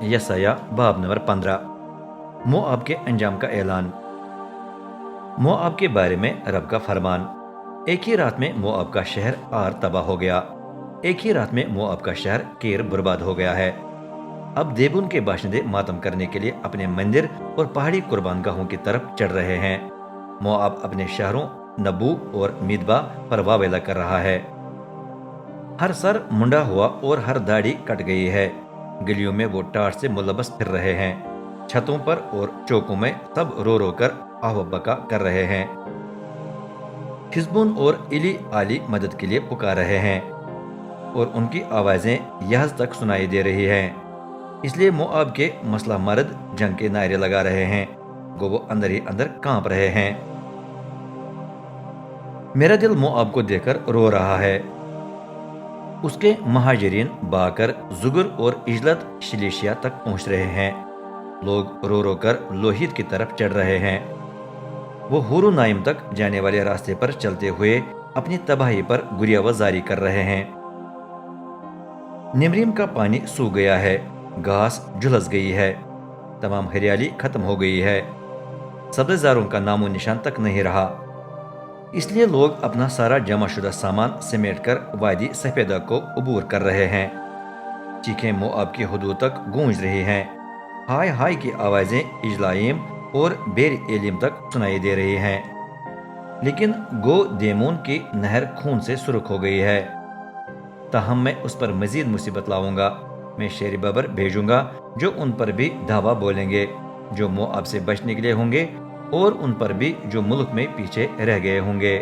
यसाया बाब नंबर 15। मोआब के अंजाम का ऐलान। मोआब के बारे में रब का फरमान। एक ही रात में मोआब का शहर आर तबाह हो गया। एक ही रात में मोआब का शहर केर बर्बाद हो गया है। अब देबुन के बाशिंदे मातम करने के लिए अपने मंदिर और पहाड़ी कुर्बानगाहों की तरफ चढ़ रहे हैं। मोआब अपने शहरों नबू और मिदबा पर वावेला कर रहा है। हर सर मुंडा हुआ और हर दाढ़ी कट गई है। गलियों में वो टाट से मुलबस फिर रहे हैं। छतों पर और चौकों में सब रो रो कर आहबका कर रहे हैं। हिजबुन और इली आली मदद के लिए पुकार रहे हैं और उनकी आवाजें यहज तक सुनाई दे रही हैं। इसलिए मोआब के मसला मर्द जंग के नारे लगा रहे हैं। वो अंदर ही अंदर कांप रहे हैं। मेरा दिल मोआब को देखकर रो रहा है। उसके महाजरीन बाकर जुगर और इजलत शिलेशिया तक पहुंच रहे हैं। लोग रो रो कर लोहित की तरफ चढ़ रहे हैं। वो हुरु नाइम तक जाने वाले रास्ते पर चलते हुए अपनी तबाही पर गुरियावा जारी कर रहे हैं। निमरीम का पानी सूख गया है। घास झुलस गई है। तमाम हरियाली खत्म हो गई है। सब्ज़ारों का नामो निशान तक नहीं रहा। इसलिए लोग अपना सारा जमा शुदा सामान समेटकर वादी सफेदा को अबूर कर रहे हैं। चीखें मोआब की हदूद तक गूंज रही हैं। हाय हाय की आवाजें इजलाइम और बेर एलिम तक सुनाई दे रही हैं। लेकिन गो देमोन की नहर खून से सुर्ख हो गई है। ताहम मैं उस पर मजीद मुसीबत लाऊंगा। मैं शेर बबर भेजूंगा जो उन पर भी धावा बोलेंगे, जो मोआब से बचने के लिए होंगे, और उन पर भी जो मुल्क में पीछे रह गए होंगे।